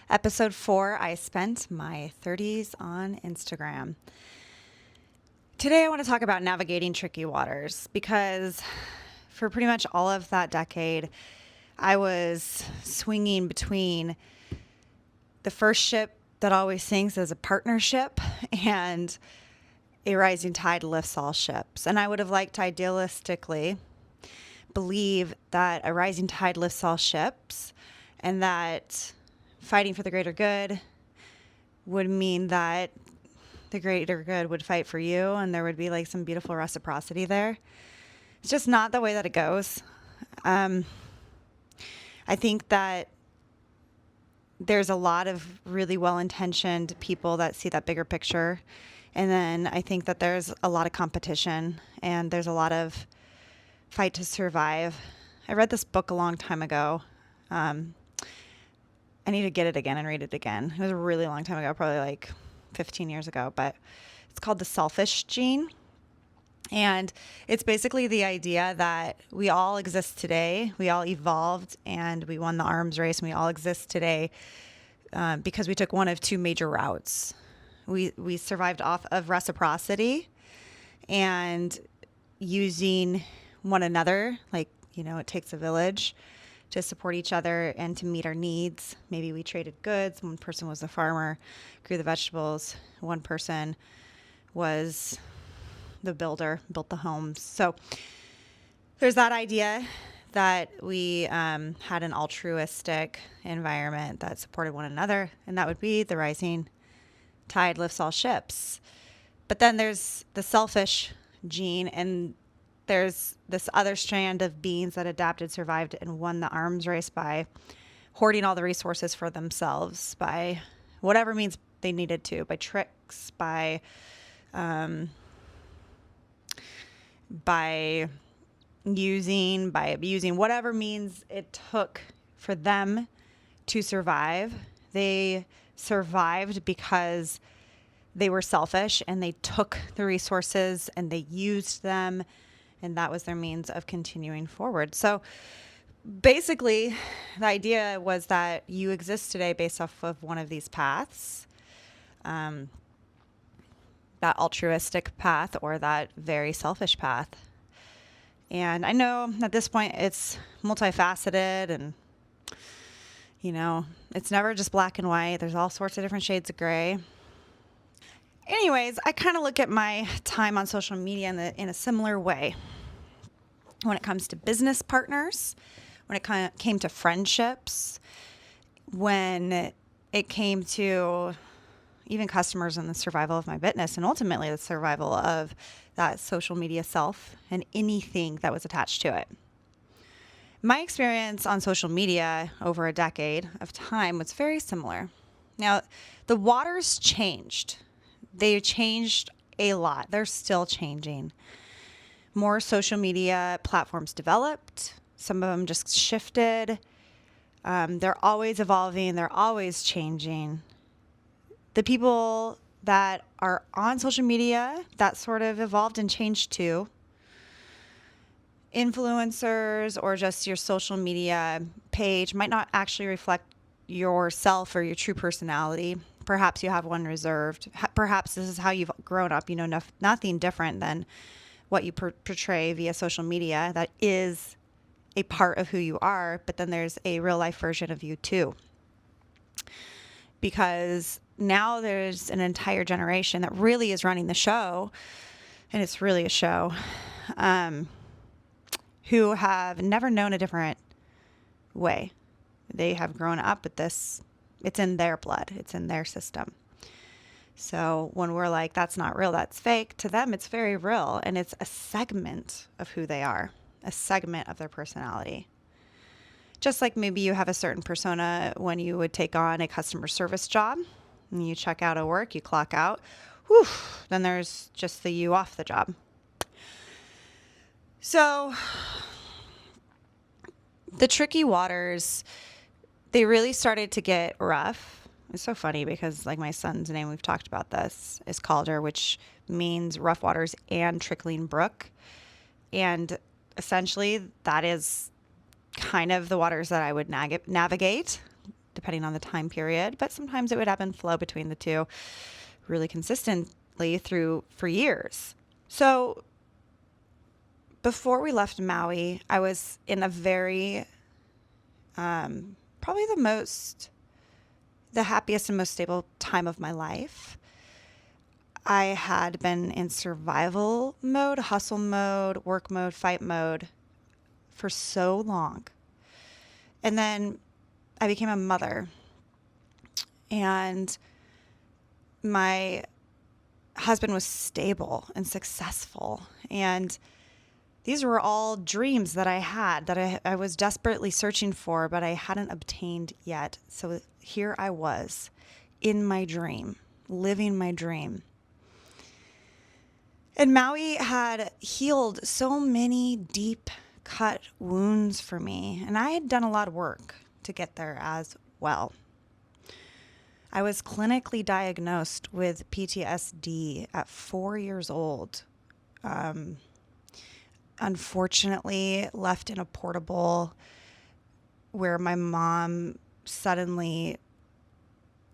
Episode 4, I spent my 30s on Instagram. Today I want to talk about navigating tricky waters because for pretty much all of that decade, I was swinging between the first ship that always sinks as a partnership and a rising tide lifts all ships. And I would have liked to idealistically believe that a rising tide lifts all ships and that fighting for the greater good would mean that the greater good would fight for you and there would be like some beautiful reciprocity there. It's just not the way that it goes. I think that there's a lot of really well-intentioned people that see that bigger picture. And then I think that there's a lot of competition and there's a lot of fight to survive. I read this book a long time ago. I need to get it again and read it again. It was a really long time ago, probably like 15 years ago, but it's called The Selfish Gene. And it's basically the idea that we all exist today. We all evolved and we won the arms race, and we all exist today because we took one of two major routes. We survived off of reciprocity and using one another, like, it takes a village to support each other and to meet our needs. Maybe we traded goods. One person was the farmer, grew the vegetables. One person was the builder, built the homes. So there's that idea that we had an altruistic environment that supported one another, and that would be the rising tide lifts all ships. But then there's the selfish gene, and there's this other strand of beings that adapted, survived, and won the arms race by hoarding all the resources for themselves, by whatever means they needed to, by tricks, by using, by abusing, whatever means it took for them to survive. They survived because they were selfish and they took the resources and they used them, and that was their means of continuing forward. So basically, the idea was that you exist today based off of one of these paths, that altruistic path or that very selfish path. And I know at this point it's multifaceted and, it's never just black and white. There's all sorts of different shades of gray. Anyways, I kind of look at my time on social media in a similar way. When it comes to business partners, when it came to friendships, when it came to even customers and the survival of my business, and ultimately the survival of that social media self and anything that was attached to it. My experience on social media over a decade of time was very similar. Now, the waters changed. They changed a lot. They're still changing. More social media platforms developed. Some of them just shifted. They're always evolving. They're always changing. The people that are on social media, that sort of evolved and changed too. Influencers or just your social media page might not actually reflect yourself or your true personality. Perhaps you have one reserved. Perhaps this is how you've grown up. Nothing different than what you portray via social media. That is a part of who you are, but then there's a real life version of you too. Because now there's an entire generation that really is running the show, and it's really a show, who have never known a different way. They have grown up with this. It's in their blood. It's in their system. So when we're like, that's not real, that's fake, to them, it's very real. And it's a segment of who they are, a segment of their personality. Just like maybe you have a certain persona when you would take on a customer service job and you check out of work, you clock out, then there's just the you off the job. So the tricky waters, they really started to get rough. It's so funny because like my son's name, we've talked about this, is Calder, which means rough waters and trickling brook. And essentially that is kind of the waters that I would navigate, depending on the time period, but sometimes it would ebb and flow between the two really consistently for years. So before we left Maui, I was in a very, probably the happiest and most stable time of my life. I had been in survival mode, hustle mode, work mode, fight mode for so long. And then I became a mother, and my husband was stable and successful. And these were all dreams that I had that I was desperately searching for, but I hadn't obtained yet. So here I was in my dream, living my dream. And Maui had healed so many deep cut wounds for me, and I had done a lot of work to get there as well. I was clinically diagnosed with PTSD at 4 years old. Unfortunately, left in a portable where my mom suddenly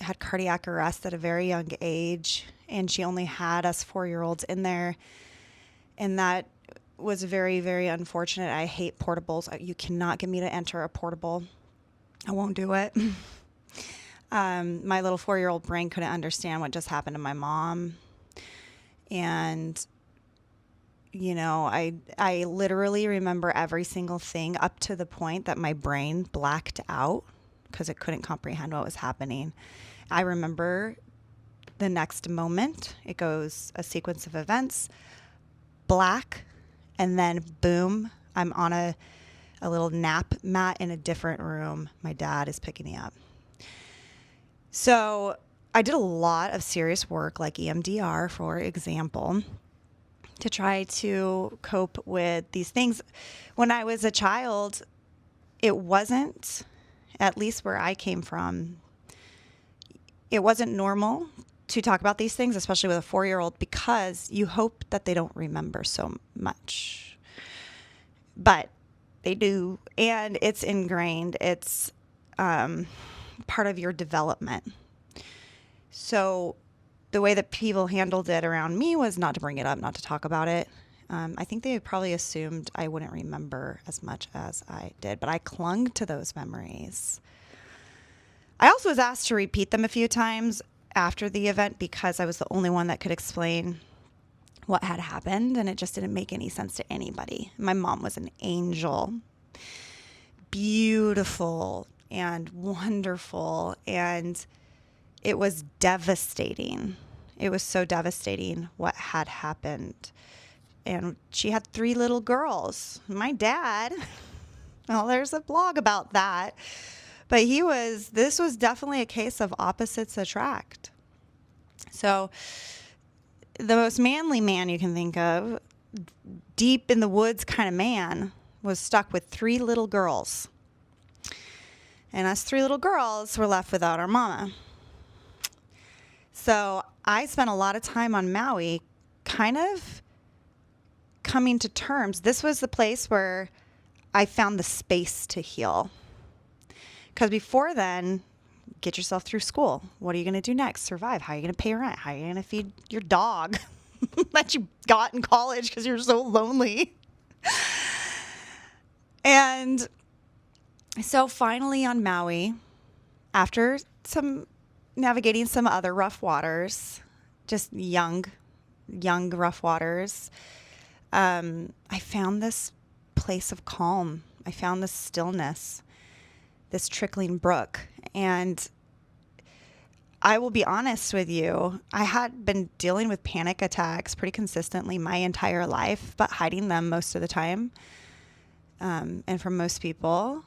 had cardiac arrest at a very young age, and she only had us 4-year-olds in there. And that was very, very unfortunate. I hate portables. You cannot get me to enter a portable. I won't do it. My little 4-year-old brain couldn't understand what just happened to my mom. And, you know, I literally remember every single thing up to the point that my brain blacked out because it couldn't comprehend what was happening. I remember the next moment. It goes a sequence of events, black, and then boom, I'm on a little nap mat in a different room. My dad is picking me up. So I did a lot of serious work like EMDR, for example, to try to cope with these things. When I was a child, it wasn't, at least where I came from, it wasn't normal to talk about these things, especially with a 4-year-old, because you hope that they don't remember so much. But they do, and it's ingrained. It's part of your development. So the way that people handled it around me was not to bring it up, not to talk about it. I think they probably assumed I wouldn't remember as much as I did, but I clung to those memories. I also was asked to repeat them a few times after the event because I was the only one that could explain what had happened, and it just didn't make any sense to anybody. My mom was an angel, beautiful and wonderful, and it was devastating. It was so devastating what had happened. And she had 3 little girls. My dad, well, there's a blog about that. But this was definitely a case of opposites attract. So the most manly man you can think of, deep in the woods kind of man, was stuck with 3 little girls. And us 3 little girls were left without our mama. So I spent a lot of time on Maui kind of coming to terms. This was the place where I found the space to heal. Because before then, get yourself through school. What are you going to do next? Survive. How are you going to pay rent? How are you going to feed your dog that you got in college because you're so lonely? And so finally on Maui, after navigating some other rough waters, just young rough waters, I found this place of calm. I found this stillness, this trickling brook. And I will be honest with you, I had been dealing with panic attacks pretty consistently my entire life, but hiding them most of the time, and from most people.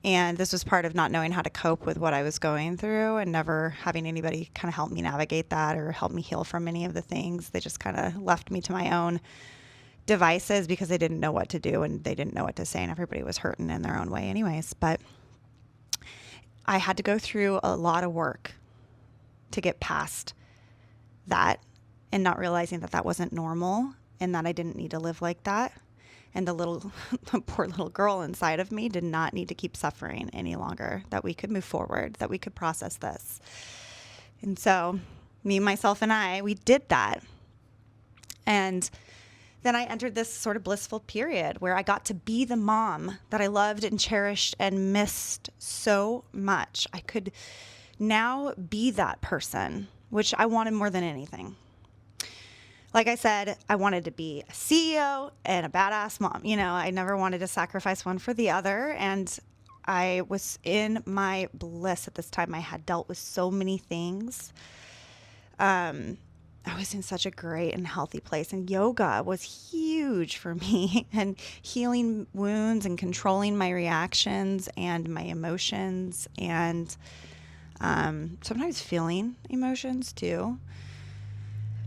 And this was part of not knowing how to cope with what I was going through and never having anybody kind of help me navigate that or help me heal from any of the things. They just kind of left me to my own devices because they didn't know what to do and they didn't know what to say, and everybody was hurting in their own way anyways. But I had to go through a lot of work to get past that and not realizing that that wasn't normal and that I didn't need to live like that And the poor little girl inside of me did not need to keep suffering any longer, that we could move forward, that we could process this. And so me, myself, and I, we did that. And then I entered this sort of blissful period where I got to be the mom that I loved and cherished and missed so much. I could now be that person, which I wanted more than anything. Like I said, I wanted to be a CEO and a badass mom. I never wanted to sacrifice one for the other. And I was in my bliss at this time. I had dealt with so many things. I was in such a great and healthy place. And yoga was huge for me, and healing wounds and controlling my reactions and my emotions, and sometimes feeling emotions too.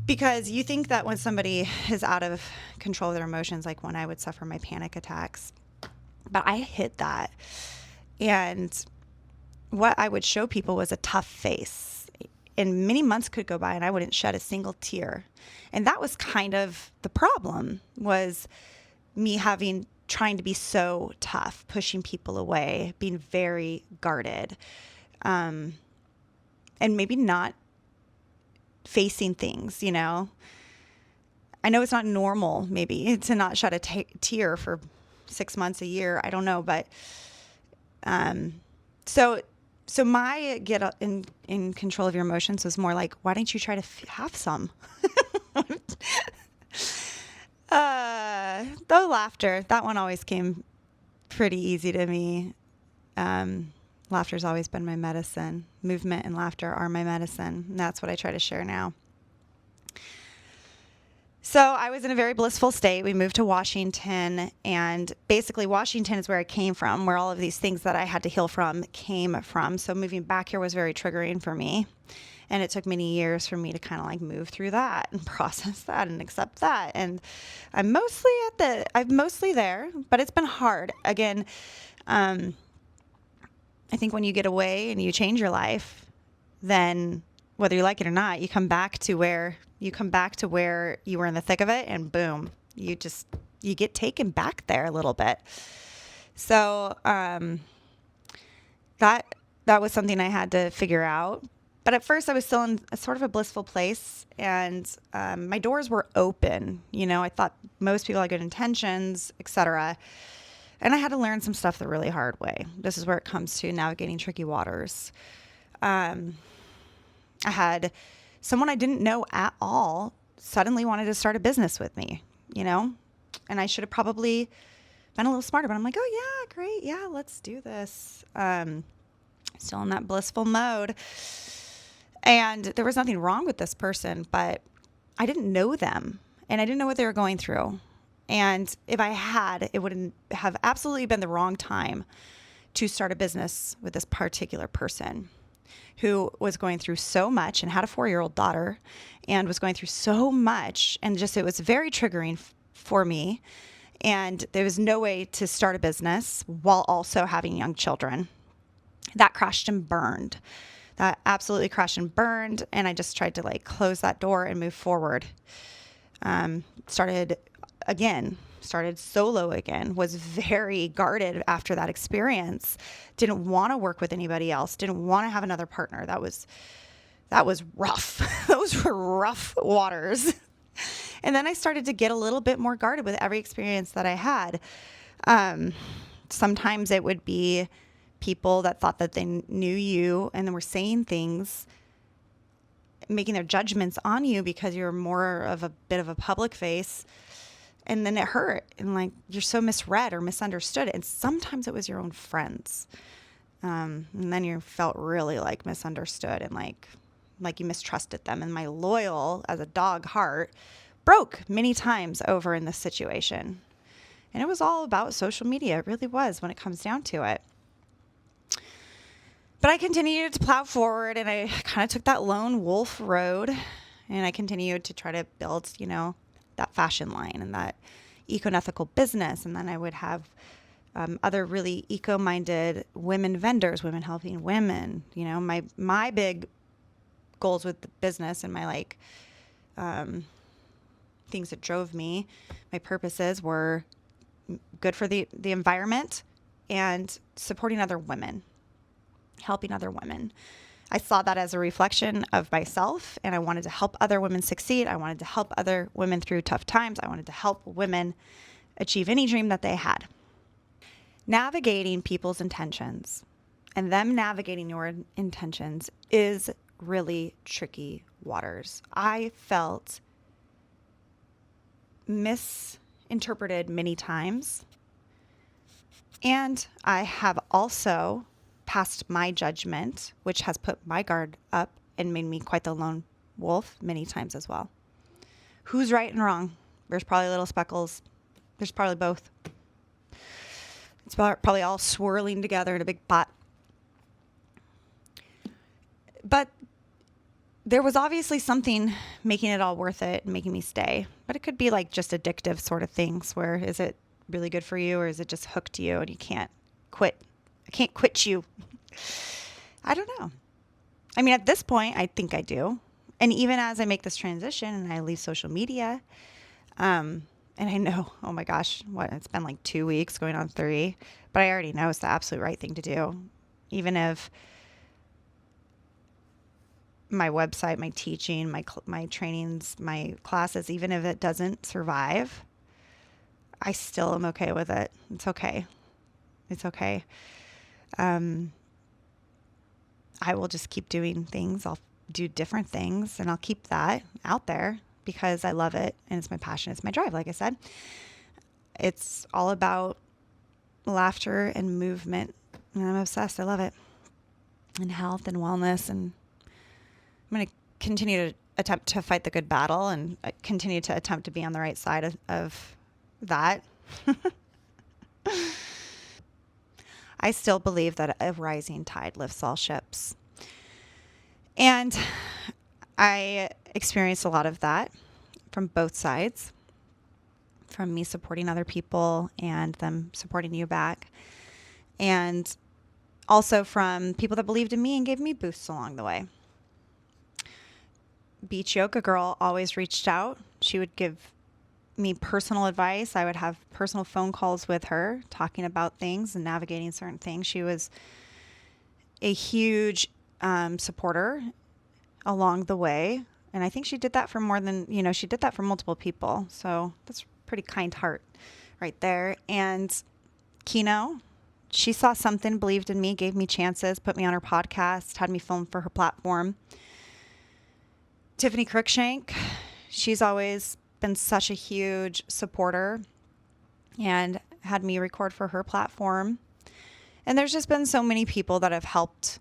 Because you think that when somebody is out of control of their emotions, like when I would suffer my panic attacks, but I hid that. And what I would show people was a tough face. And many months could go by and I wouldn't shed a single tear. And that was kind of the problem, was me trying to be so tough, pushing people away, being very guarded, and maybe not facing things. I know it's not normal maybe to not shed a tear for 6 months, a year. I don't know. But, so my get in control of your emotions was more like, why don't you try to have some? Though laughter, that one always came pretty easy to me. Laughter's always been my medicine. Movement and laughter are my medicine. And that's what I try to share now. So I was in a very blissful state. We moved to Washington, and basically Washington is where I came from, where all of these things that I had to heal from came from. So moving back here was very triggering for me. And it took many years for me to kind of like move through that and process that and accept that. And I'm mostly there, but it's been hard. Again, I think when you get away and you change your life, then whether you like it or not, you come back to where you were in the thick of it, and boom, you get taken back there a little bit. So, that was something I had to figure out. But at first I was still in a sort of a blissful place, and, my doors were open. I thought most people had good intentions, etc. And I had to learn some stuff the really hard way. This is where it comes to navigating tricky waters. I had someone I didn't know at all suddenly wanted to start a business with me, and I should have probably been a little smarter, but I'm like, oh yeah, great. Yeah, let's do this. Still in that blissful mode. And there was nothing wrong with this person, but I didn't know them and I didn't know what they were going through. And if I had, it would have absolutely been the wrong time to start a business with this particular person who was going through so much and had a 4-year-old daughter and was going through so much. And it was very triggering for me. And there was no way to start a business while also having young children. That crashed and burned. That absolutely crashed and burned. And I just tried to close that door and move forward. Started solo again, was very guarded after that experience. Didn't want to work with anybody else. Didn't want to have another partner. That was rough. Those were rough waters. And then I started to get a little bit more guarded with every experience that I had. Sometimes it would be people that thought that they knew you and then were saying things, making their judgments on you because you're more of a bit of a public face. And then it hurt, and you're so misread or misunderstood. And sometimes it was your own friends. And then you felt really misunderstood and like you mistrusted them. And my loyal as a dog heart broke many times over in this situation. And it was all about social media. It really was when it comes down to it. But I continued to plow forward, and I kind of took that lone wolf road, and I continued to try to build, that fashion line and that eco-ethical business. And then I would have other really eco-minded women vendors, women helping women. My big goals with the business and my things that drove me, my purposes were good for the environment, and supporting other women, helping other women. I saw that as a reflection of myself, and I wanted to help other women succeed. I wanted to help other women through tough times. I wanted to help women achieve any dream that they had. Navigating people's intentions and them navigating your intentions is really tricky waters. I felt misinterpreted many times, and I have also passed my judgment, which has put my guard up and made me quite the lone wolf many times as well. Who's right and wrong? There's probably little speckles. There's probably both. It's probably all swirling together in a big pot. But there was obviously something making it all worth it and making me stay. But it could be like just addictive sort of things where is it really good for you or is it just hooked you and you can't quit? I can't quit you. I don't know. I mean, at this point, I think I do. And even as I make this transition and I leave social media, and I know, oh my gosh, it's been like 2 weeks going on 3, but I already know it's the absolute right thing to do. Even if my website, my teaching, my trainings, my classes, even if it doesn't survive, I still am okay with it. It's okay. It's okay. I will just keep doing things. I'll do different things and I'll keep that out there because I love it and it's my passion. It's my drive. Like I said, it's all about laughter and movement. And I'm obsessed. I love it. And health and wellness. And I'm going to continue to attempt to fight the good battle and continue to attempt to be on the right side of that. I still believe that a rising tide lifts all ships. And I experienced a lot of that from both sides, from me supporting other people and them supporting you back. And also from people that believed in me and gave me boosts along the way. Beach Yoga Girl always reached out. She would give me personal advice. I would have personal phone calls with her talking about things and navigating certain things. She was a huge supporter along the way. And I think she did that for she did that for multiple people. So that's a pretty kind heart right there. And Kino, she saw something, believed in me, gave me chances, put me on her podcast, had me film for her platform. Tiffany Cruikshank, she's always been such a huge supporter and had me record for her platform. And there's just been so many people that have helped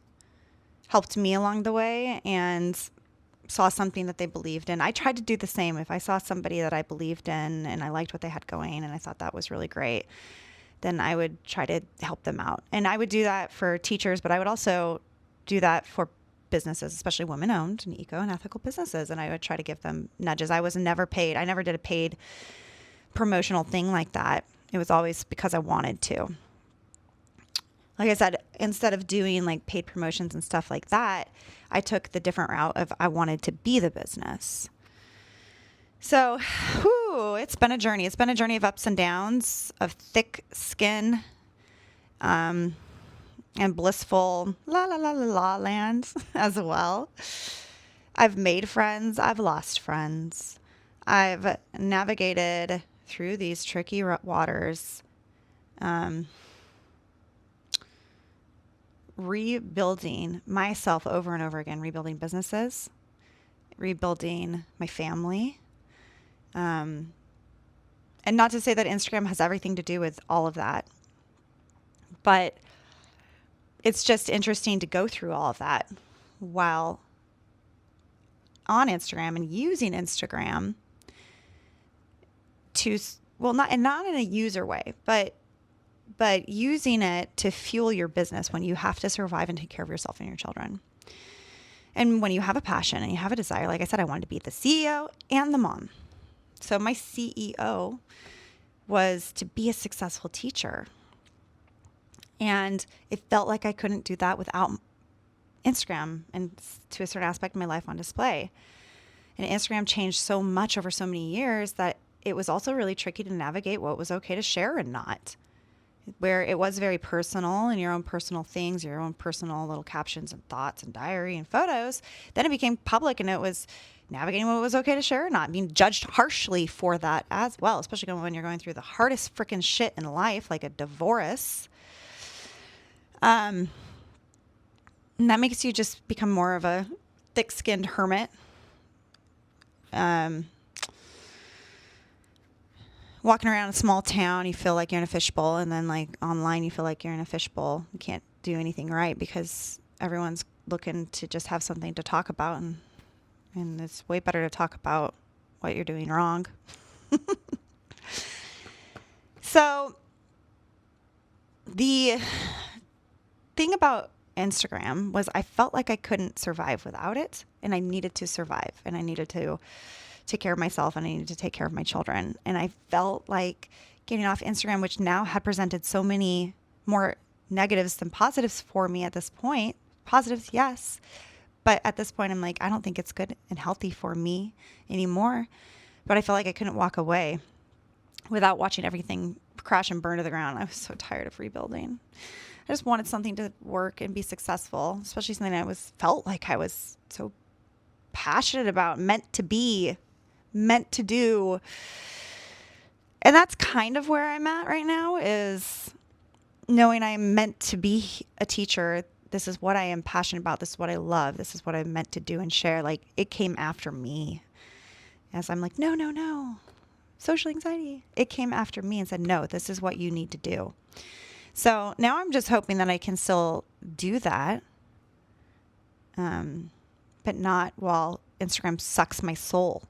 me along the way and saw something that they believed in. I tried to do the same. If I saw somebody that I believed in and I liked what they had going and I thought that was really great, then I would try to help them out. And I would do that for teachers, but I would also do that for businesses, especially women-owned and eco and ethical businesses. And I would try to give them nudges. I was never paid. I never did a paid promotional thing like that. It was always because I wanted to. Like I said, instead of doing like paid promotions and stuff like that, I took the different route of I wanted to be the business. So, it's been a journey. It's been a journey of ups and downs, of thick skin, and blissful la land as well. I've made friends. I've lost friends. I've navigated through these tricky waters, rebuilding myself over and over again, rebuilding businesses, rebuilding my family. And not to say that Instagram has everything to do with all of that, but it's just interesting to go through all of that while on Instagram and using Instagram to, not in a user way, but using it to fuel your business when you have to survive and take care of yourself and your children. And when you have a passion and you have a desire, like I said, I wanted to be the CEO and the mom. So my CEO was to be a successful teacher. And it felt like I couldn't do that without Instagram and to a certain aspect of my life on display. And Instagram changed so much over so many years that it was also really tricky to navigate what was okay to share and not, where it was very personal and your own personal things, your own personal little captions and thoughts and diary and photos. Then it became public, and it was navigating what was okay to share or not, being judged harshly for that as well, especially when you're going through the hardest freaking shit in life, like a divorce. And that makes you just become more of a thick-skinned hermit. Walking around a small town, you feel like you're in a fishbowl, and then like online, you feel like you're in a fishbowl. You can't do anything right because everyone's looking to just have something to talk about, and it's way better to talk about what you're doing wrong. So the thing about Instagram was I felt like I couldn't survive without it, and I needed to survive, and I needed to take care of myself, and I needed to take care of my children. And I felt like getting off Instagram, which now had presented so many more negatives than positives for me at this point. Positives, yes. But at this point, I'm like, I don't think it's good and healthy for me anymore. But I felt like I couldn't walk away without watching everything crash and burn to the ground. I was so tired of rebuilding. I just wanted something to work and be successful, especially something I felt like I was so passionate about, meant to be, meant to do. And that's kind of where I'm at right now, is knowing I'm meant to be a teacher. This is what I am passionate about. This is what I love. This is what I'm meant to do and share. Like, it came after me, as I'm like, no, social anxiety. It came after me and said, no, this is what you need to do. So now I'm just hoping that I can still do that, but not while Instagram sucks my soul.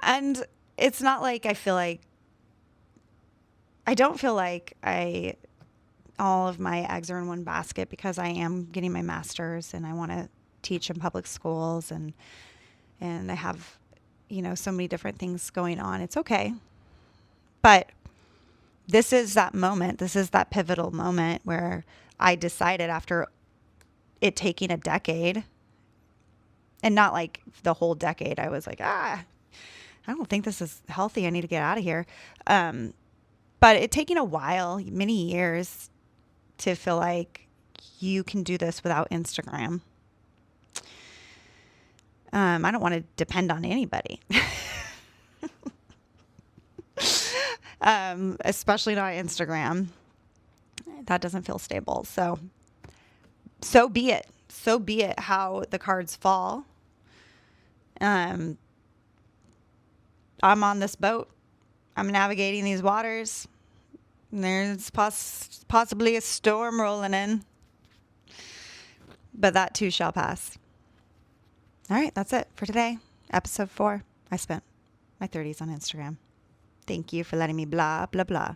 And it's not like I don't feel like all of my eggs are in one basket, because I am getting my master's and I want to teach in public schools, and I have, so many different things going on. It's okay. But this is that moment. This is that pivotal moment where I decided, after it taking a decade, and not like the whole decade, I was like, I don't think this is healthy. I need to get out of here. But it taking a while, many years, to feel like you can do this without Instagram. I don't want to depend on anybody. Especially not Instagram. That doesn't feel stable. So be it. So be it how the cards fall. I'm on this boat. I'm navigating these waters. There's possibly a storm rolling in. But that too shall pass. All right, that's it for today. Episode 4. I spent my 30s on Instagram. Thank you for letting me blah, blah, blah.